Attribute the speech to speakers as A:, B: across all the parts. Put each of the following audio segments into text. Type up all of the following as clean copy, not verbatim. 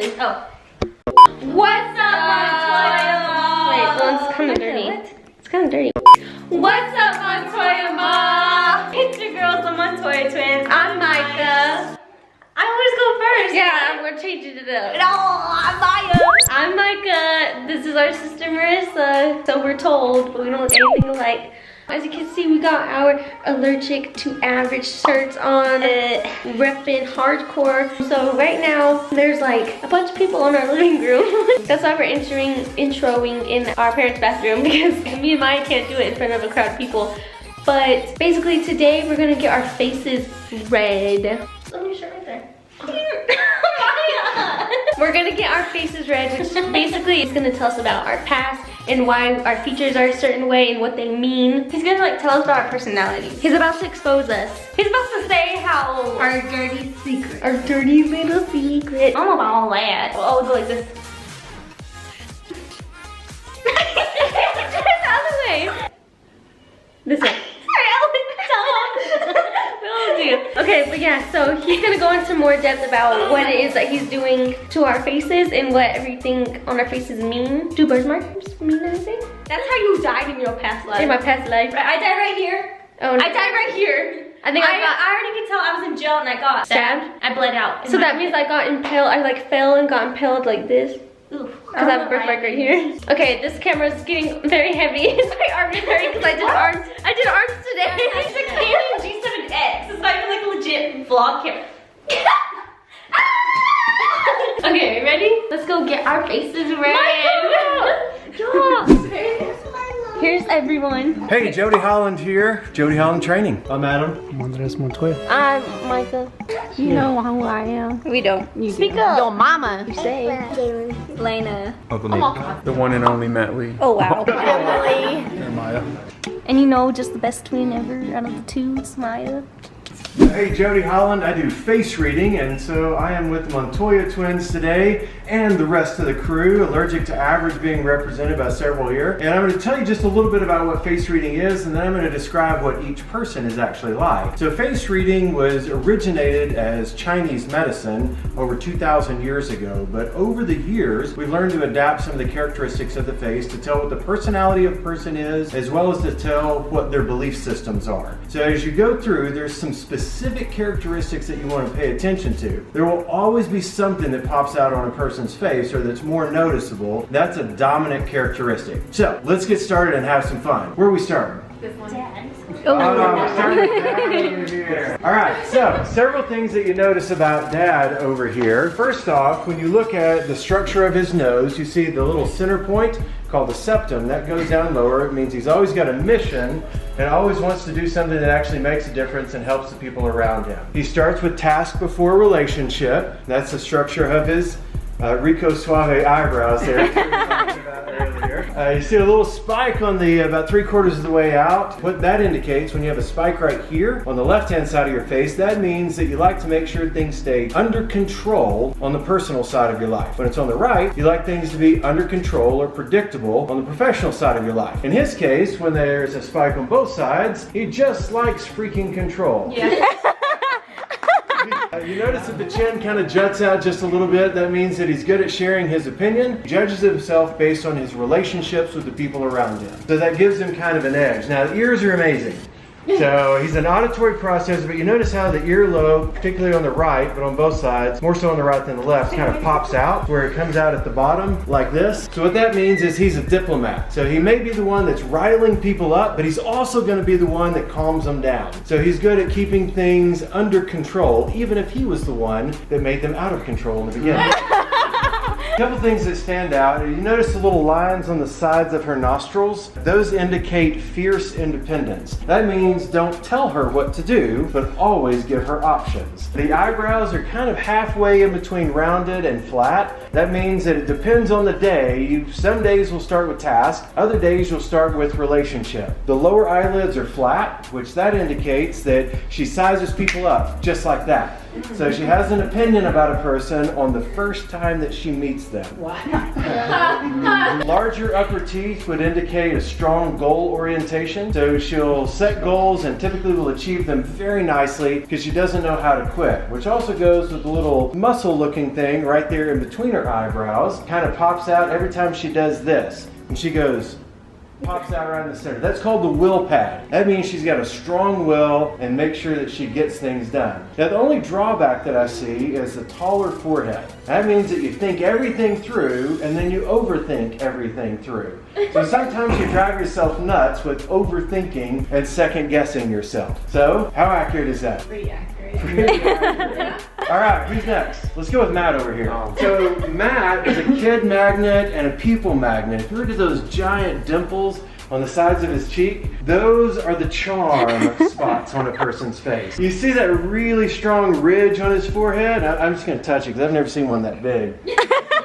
A: really. Oh.
B: What's up, Montoya?
A: Wait, well, it's kind of dirty.
B: What?
A: It's kind of dirty.
B: What's up, Montoya Ma? It's your girls, the MontoyaTwinz. I'm Micah. I always go first.
A: Yeah, we're changing it up.
B: No, I'm Maya.
A: I'm Micah. This is our sister Marissa. So we're told, but we don't look anything alike. As you can see, we got our allergic to average shirts on, repping hardcore. So right now, there's like a bunch of people in our living room. That's why we're introing in our parents' bathroom, because me and Maya can't do it in front of a crowd of people. But basically today, we're gonna get our faces red. Let me show right there. We're gonna get our faces red, which basically is gonna tell us about our past and why our features are a certain way and what they mean.
B: He's gonna like tell us about our personalities.
A: He's about to expose us.
B: He's about to say how
A: Our dirty secret. Our dirty little secret.
B: I don't know about all that. Oh, we'll go like this.
A: Turn the other way. This way.
B: Sorry, I was dumb.
A: Okay, but yeah, so he's gonna go into more depth about what it is that he's doing to our faces and what everything on our faces mean. Do birth marks mean anything?
B: That's how you died in your past life.
A: In my past life.
B: I died right here.
A: Oh, no.
B: I died right here.
A: I think
B: I already could tell I was in jail and I got
A: stabbed.
B: I bled out.
A: So that means I got impaled. I like fell and got impaled like this. Because I have a birthmark right here. Okay, this camera is getting very heavy. My arm is hurting because I did arms. I did arms today.
B: It's a Canon G7X. It's not even like a legit vlog camera.
A: Okay, ready? Let's go get our faces red. Here's everyone.
C: Hey, Jody Holland here. Jody Holland Training. I'm Adam.
D: Andres Montoya.
A: I'm Micah.
E: You know who I am.
B: We don't.
E: You
A: Speak
E: do.
A: up.
E: Your mama.
A: You say.
E: Lena.
C: Uncle Nate. The one and only Matt Lee.
E: Oh wow.
A: Emily.
C: And Maya.
E: And you know, just the best twin ever out of the two, it's Maya.
C: Hey, Jody Holland. I do face reading, and so I am with MontoyaTwinz today and the rest of the crew. Allergic to Average being represented by several here. And I'm going to tell you just a little bit about what face reading is, and then I'm going to describe what each person is actually like. So face reading was originated as Chinese medicine over 2,000 years ago, but over the years, we've learned to adapt some of the characteristics of the face to tell what the personality of a person is, as well as to tell what their belief systems are. So as you go through, there's some specific characteristics that you want to pay attention to. There will always be something that pops out on a person's face or that's more noticeable. That's a dominant characteristic. So let's get started and have some fun. Where are we starting? All right, so several things that you notice about Dad over here. First off, when you look at the structure of his nose, you see the little center point called the septum. That goes down lower. It means he's always got a mission and always wants to do something that actually makes a difference and helps the people around him. He starts with task before relationship. That's the structure of his Rico Suave eyebrows there. You see a little spike on the about 3/4 of the way out. What that indicates, when you have a spike right here on the left-hand side of your face, that means that you like to make sure things stay under control on the personal side of your life. When it's on the right, you like things to be under control or predictable on the professional side of your life. In his case, when there's a spike on both sides, he just likes freaking control.
B: Yeah.
C: You notice that the chin kind of juts out just a little bit. That means that he's good at sharing his opinion. He judges himself based on his relationships with the people around him. So that gives him kind of an edge. Now, the ears are amazing. So he's an auditory processor, but you notice how the earlobe, particularly on the right, but on both sides, more so on the right than the left, kind of pops out where it comes out at the bottom like this. So what that means is he's a diplomat. So he may be the one that's riling people up, but he's also going to be the one that calms them down. So he's good at keeping things under control, even if he was the one that made them out of control in the beginning. A couple things that stand out. You notice the little lines on the sides of her nostrils? Those indicate fierce independence. That means don't tell her what to do, but always give her options. The eyebrows are kind of halfway in between rounded and flat. That means that it depends on the day. Some days will start with task, other days you'll start with relationship. The lower eyelids are flat, which that indicates that she sizes people up just like that. So she has an opinion about a person on the first time that she meets them. Larger upper teeth would indicate a strong goal orientation. So she'll set goals and typically will achieve them very nicely because she doesn't know how to quit, which also goes with the little muscle looking thing right there in between her eyebrows. Kind of pops out every time she does this. And she goes, pops out right in the center. That's called the will pad. That means she's got a strong will and make sure that she gets things done. Now the only drawback that I see is the taller forehead. That means that you think everything through and then you overthink everything through. So sometimes you drive yourself nuts with overthinking and second guessing yourself. So how accurate is that?
B: Pretty accurate.
C: Pretty accurate. All right, who's next? Let's go with Matt over here. So Matt is a kid magnet and a people magnet. If you look at those giant dimples on the sides of his cheek, those are the charm spots on a person's face. You see that really strong ridge on his forehead? I'm just going to touch it because I've never seen one that big.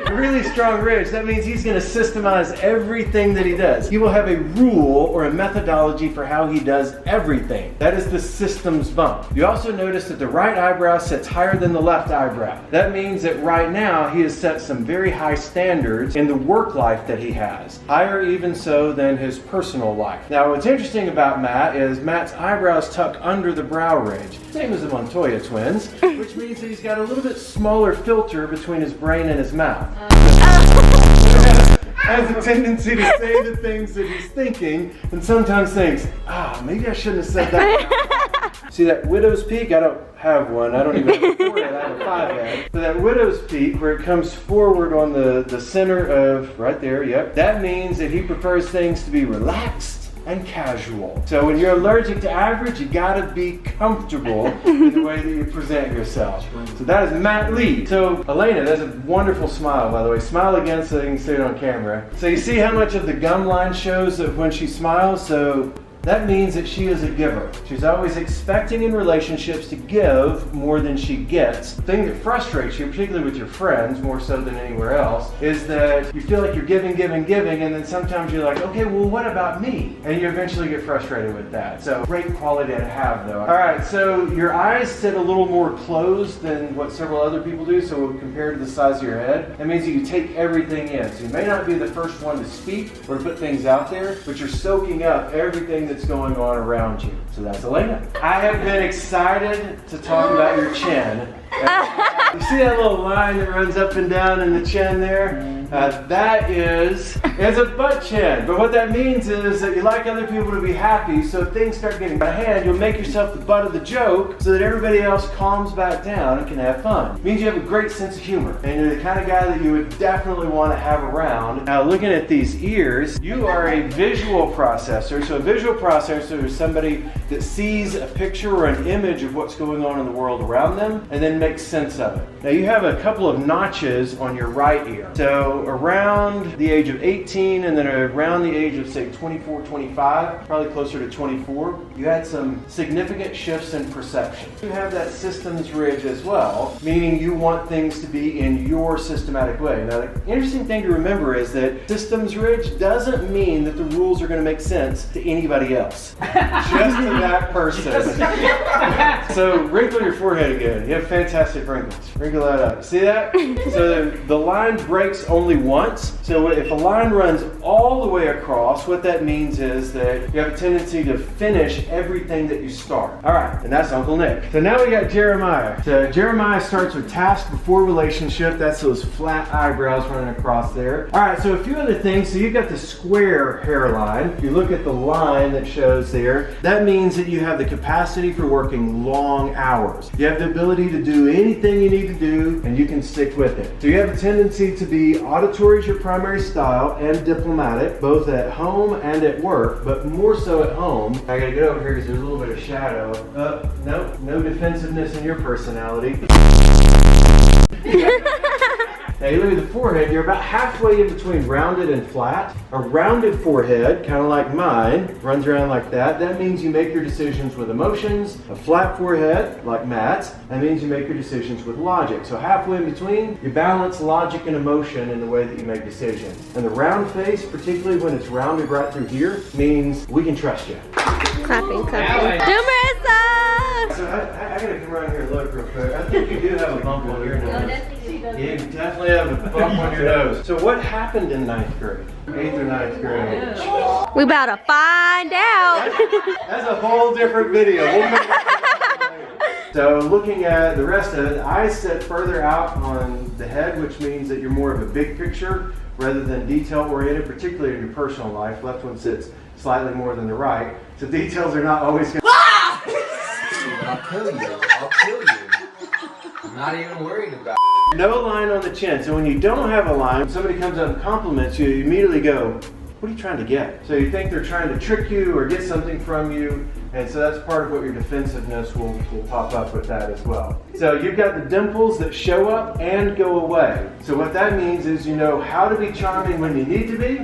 C: A really strong ridge. That means he's going to systemize everything that he does. He will have a rule or a methodology for how he does everything. That is the systems bump. You also notice that the right eyebrow sits higher than the left eyebrow. That means that right now he has set some very high standards in the work life that he has. Higher even so than his personal life. Now what's interesting about Matt is Matt's eyebrows tuck under the brow ridge. Same as the MontoyaTwinz, which means that he's got a little bit smaller filter between his brain and his mouth. Has a tendency to say the things that he's thinking and sometimes thinks, maybe I shouldn't have said that. See that widow's peak? I don't have one. I don't even have a forehead. I have a 5-head. So that widow's peak where it comes forward on the center of, right there, yep. That means that he prefers things to be relaxed and casual. So when you're allergic to average, you gotta be comfortable in the way that you present yourself. So that is Matt Lee. So Elena, that's a wonderful smile, by the way. Smile again so they can see it on camera. So you see how much of the gum line shows of when she smiles? So that means that she is a giver. She's always expecting in relationships to give more than she gets. The thing that frustrates you, particularly with your friends, more so than anywhere else, is that you feel like you're giving, and then sometimes you're like, okay, well, what about me? And you eventually get frustrated with that. So great quality to have, though. All right, so your eyes sit a little more closed than what several other people do, so compared to the size of your head, that means that you take everything in. So you may not be the first one to speak or to put things out there, but you're soaking up everything that's going on around you. So that's Elena. I have been excited to talk about your chin. You see that little line that runs up and down in the chin there? That is a butt chin. But what that means is that you like other people to be happy, so if things start getting out of hand, you'll make yourself the butt of the joke so that everybody else calms back down and can have fun. It means you have a great sense of humor, and you're the kind of guy that you would definitely want to have around. Now looking at these ears, you are a visual processor. So a visual processor is somebody that sees a picture or an image of what's going on in the world around them and then makes sense of it. Now you have a couple of notches on your right ear. So around the age of 18 and then around the age of say 24, 25, probably closer to 24, you had some significant shifts in perception. You have that systems ridge as well, meaning you want things to be in your systematic way. Now the interesting thing to remember is that systems ridge doesn't mean that the rules are going to make sense to anybody else. Just to that person. So wrinkle your forehead again. You have fantastic wrinkles. Wrinkle that up. See that? So the line breaks only once. So if a line runs all the way across, what that means is that you have a tendency to finish everything that you start. All right, and that's Uncle Nick. So now we got Jeremiah. So Jeremiah starts with task before relationship. That's those flat eyebrows running across there. All right, so a few other things. So you've got the square hairline. If you look at the line that shows there, that means that you have the capacity for working long hours. You have the ability to do anything you need to do, and you can stick with it. So you have a tendency to be auditory is your primary style and diplomatic, both at home and at work, but more so at home. I gotta get over here because there's a little bit of shadow. No defensiveness in your personality. Now you look at the forehead, you're about halfway in between rounded and flat. A rounded forehead, kind of like mine, runs around like that. That means you make your decisions with emotions. A flat forehead, like Matt's, that means you make your decisions with logic. So halfway in between, you balance logic and emotion in the way that you make decisions. And the round face, particularly when it's rounded right through here, means we can trust you.
A: Clapping. Do Marissa!
C: So I gotta come around here and look real quick. I think you do have a bump on your nose. You definitely have a bump on your nose. So what happened in 9th grade? 8th or 9th grade?
A: We about to find out.
C: That's a whole different video. We'll make that later. So looking at the rest of it, eyes sit further out on the head, which means that you're more of a big picture rather than detail oriented, particularly in your personal life. Left one sits slightly more than the right. So details are not always going to...
D: I'll kill you. I'll kill you. I'm not even worried about it.
C: No line on the chin. So when you don't have a line, when somebody comes up and compliments you, you immediately go, what are you trying to get? So you think they're trying to trick you or get something from you. And so that's part of what your defensiveness will pop up with that as well. So you've got the dimples that show up and go away. So what that means is you know how to be charming when you need to be,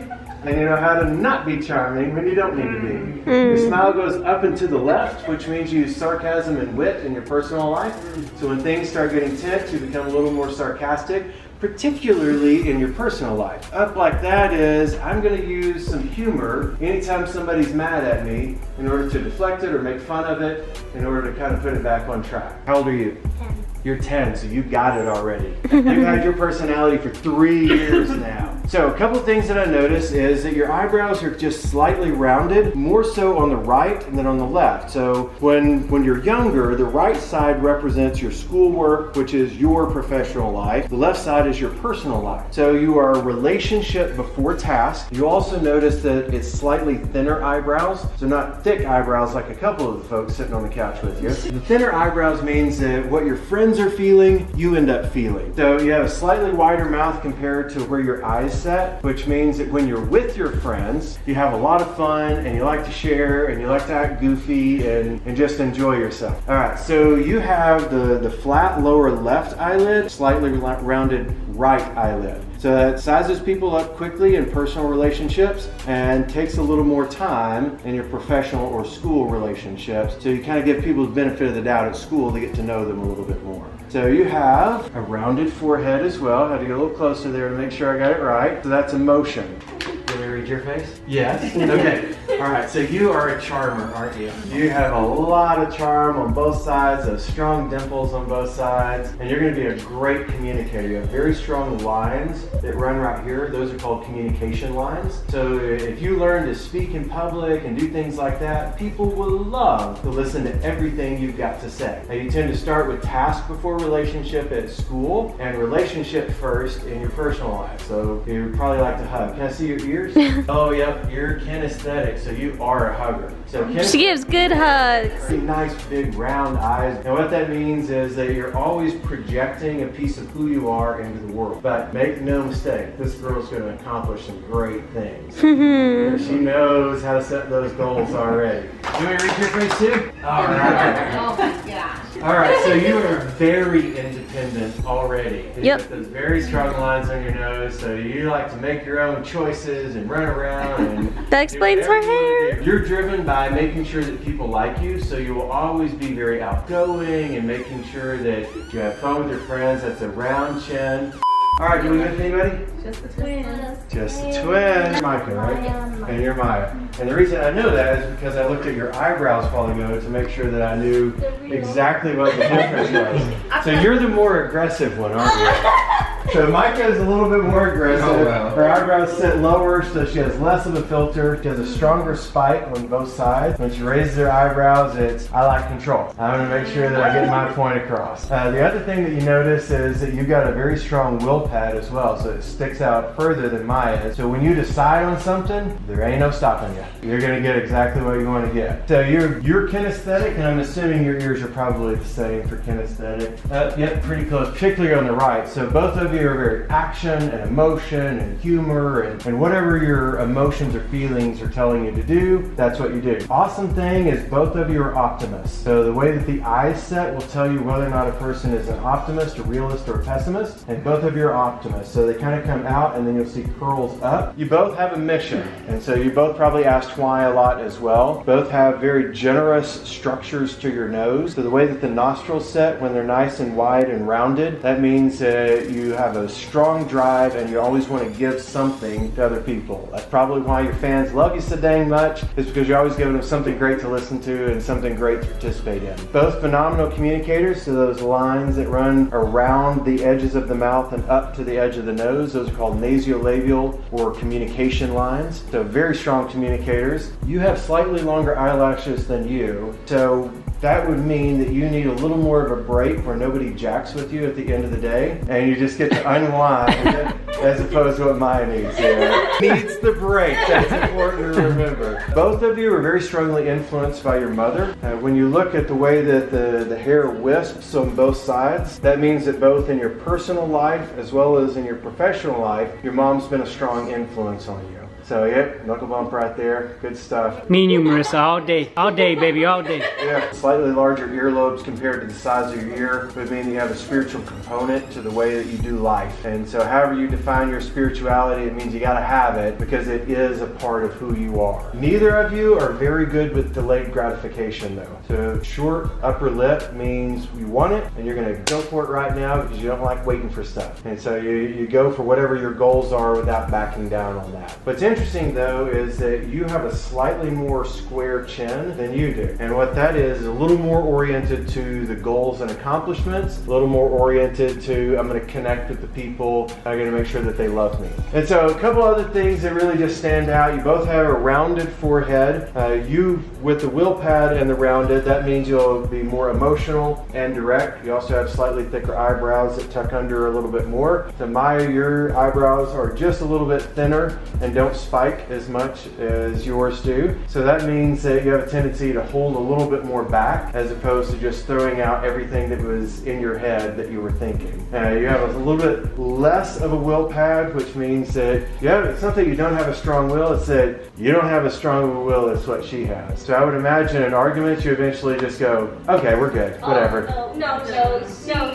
C: and you know how to not be charming when you don't need to be. Your smile goes up and to the left, which means you use sarcasm and wit in your personal life. So when things start getting tense, you become a little more sarcastic, particularly in your personal life. Up like that is, I'm going to use some humor anytime somebody's mad at me in order to deflect it or make fun of it, in order to kind of put it back on track. How old are you?
E: 10.
C: You're 10, so you got it already. You've had your personality for 3 years now. So a couple things that I noticed is that your eyebrows are just slightly rounded, more so on the right than on the left. So when you're younger, the right side represents your schoolwork, which is your professional life. The left side is your personal life. So you are relationship before task. You also notice that it's slightly thinner eyebrows, so not thick eyebrows like a couple of the folks sitting on the couch with you. The thinner eyebrows means that what your friends are feeling, you end up feeling. So you have a slightly wider mouth compared to where your eyes set, which means that when you're with your friends, you have a lot of fun and you like to share and you like to act goofy and just enjoy yourself. All right, so you have the flat lower left eyelid, slightly rounded right eyelid. So that sizes people up quickly in personal relationships and takes a little more time in your professional or school relationships. So you kind of give people the benefit of the doubt at school to get to know them a little bit more. So you have a rounded forehead as well. I had to get a little closer there to make sure I got it right. So that's emotion. Can we read your face? Yes. Okay. All right. So you are a charmer, aren't you? You have a lot of charm on both sides, those strong dimples on both sides, and you're going to be a great communicator. You have very strong lines that run right here. Those are called communication lines. So if you learn to speak in public and do things like that, people will love to listen to everything you've got to say. Now you tend to start with task before relationship at school and relationship first in your personal life. So you probably like to hug. Can I see your ears? Oh, yep, you're kinesthetic, so you are a hugger. So
A: She gives good hugs.
C: Nice big round eyes. And what that means is that you're always projecting a piece of who you are into the world. But make no mistake, this girl's going to accomplish some great things. She knows how to set those goals already. You want to read your face too? All right.
B: Oh my gosh.
C: All right, so you are very independent already. You
A: Yep.
C: got those very strong lines on your nose, so you like to make your own choices and run around. And
A: That explains her hair.
C: You're driven by making sure that people like you, so you will always be very outgoing and making sure that you have fun with your friends. That's a round chin. All right, do we with anybody?
B: Just the twins.
C: Just the twin. Micah, right? And you're Maya. And the reason I know that is because I looked at your eyebrows while ago to make sure that I knew exactly what the difference was. So you're the more aggressive one, aren't you? So Micah is a little bit more aggressive.
D: Oh, wow.
C: Her eyebrows sit lower, so she has less of a filter. She has a stronger spike on both sides. When she raises her eyebrows, it's, I like control. I want to make sure that I get my point across. The other thing that you notice is that you've got a very strong will pad as well, so it sticks out further than Maya's. So when you decide on something, there ain't no stopping you. You're going to get exactly what you want to get. So you're kinesthetic, and I'm assuming your ears are probably the same for kinesthetic. Yep, pretty close, particularly on the right. So both of you are very action and emotion and humor and whatever your emotions or feelings are telling you to do, that's what you do. Awesome thing is both of you are optimists. So the way that the eyes set will tell you whether or not a person is an optimist, a realist, or a pessimist. And both of you are optimists. So they kind of come out and then you'll see curls up. You both have a mission. And so you both probably asked why a lot as well. Both have very generous structures to your nose. So the way that the nostrils set when they're nice and wide and rounded, that means you have have a strong drive and you always want to give something to other people. That's probably why your fans love you so dang much, is because you're always giving them something great to listen to and something great to participate in. Both phenomenal communicators, so those lines that run around the edges of the mouth and up to the edge of the nose, those are called nasolabial or communication lines. So very strong communicators. You have slightly longer eyelashes than you, so that would mean that you need a little more of a break where nobody jacks with you at the end of the day and you just get to unwind as opposed to what Maya needs. Needs the break. That's important to remember. Both of you are very strongly influenced by your mother. When you look at the way that the hair wisps on both sides, that means that both in your personal life as well as in your professional life, your mom's been a strong influence on you. So yep, knuckle bump right there, good stuff.
F: Me and you, Marissa, all day, baby, all day.
C: Yeah, slightly larger earlobes compared to the size of your ear would mean you have a spiritual component to the way that you do life. And so however you define your spirituality, it means you gotta have it because it is a part of who you are. Neither of you are very good with delayed gratification though. So short upper lip means you want it and you're gonna go for it right now because you don't like waiting for stuff. And so you go for whatever your goals are without backing down on that. What's interesting though is that you have a slightly more square chin than you do. And what that is a little more oriented to the goals and accomplishments, a little more oriented to I'm going to connect with the people, I'm going to make sure that they love me. And so a couple other things that really just stand out. You both have a rounded forehead. You with the wheel pad and the rounded, that means you'll be more emotional and direct. You also have slightly thicker eyebrows that tuck under a little bit more. So Maya, your eyebrows are just a little bit thinner and don't spike as much as yours do. So that means that you have a tendency to hold a little bit more back as opposed to just throwing out everything that was in your head that you were thinking. You have a little bit less of a will pad, which means that it's not that you don't have a strong will, it's that you don't have as strong of a will as what she has. So I would imagine in arguments you eventually just go, okay, we're good, whatever.
B: No,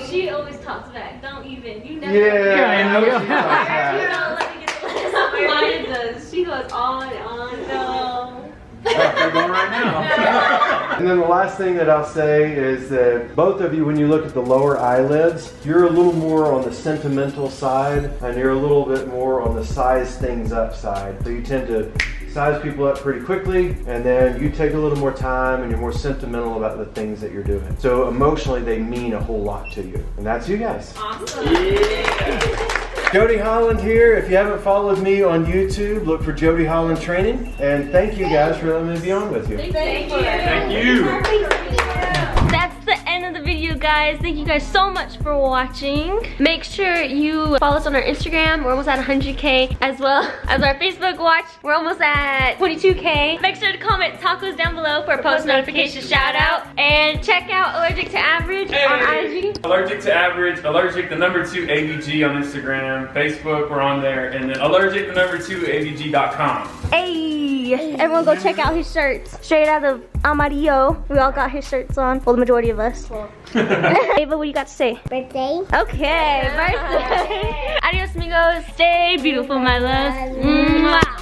B: she always talks back. Don't even. You never.
C: Yeah, I know she talks
B: You
C: back.
B: don't let me get the last. Maya does. She goes on and on. No.
G: They're going right now.
C: And then the last thing that I'll say is that both of you, when you look at the lower eyelids, you're a little more on the sentimental side and you're a little bit more on the size things up side. So you tend to size people up pretty quickly and then you take a little more time and you're more sentimental about the things that you're doing. So emotionally they mean a whole lot to you. And that's you guys.
B: Awesome.
C: Yeah. Jody Holland here. If you haven't followed me on YouTube, look for Jody Holland Training. And thank you guys for letting me be on with you.
B: Thank you.
G: Thank you.
A: That's the end of the video, guys. Thank you guys so much for watching. Make sure you follow us on our Instagram. We're almost at 100K, as well as our Facebook watch. We're almost at 22K. Make sure to comment tacos down below for a post notification shout out. And check out Allergic to Average on IG.
G: Allergic to Average, Allergic the number 2 AVG on Instagram, Facebook, we're on there, and then Allergic the number 2 AVG.com.
A: Hey, everyone go check out his shirts. Straight out of Amarillo. We all got his shirts on. Well, the majority of us. Ava, what do you got to say?
H: Birthday.
A: Okay, birthday. Adios, amigos. Stay beautiful, my loves. Mwah.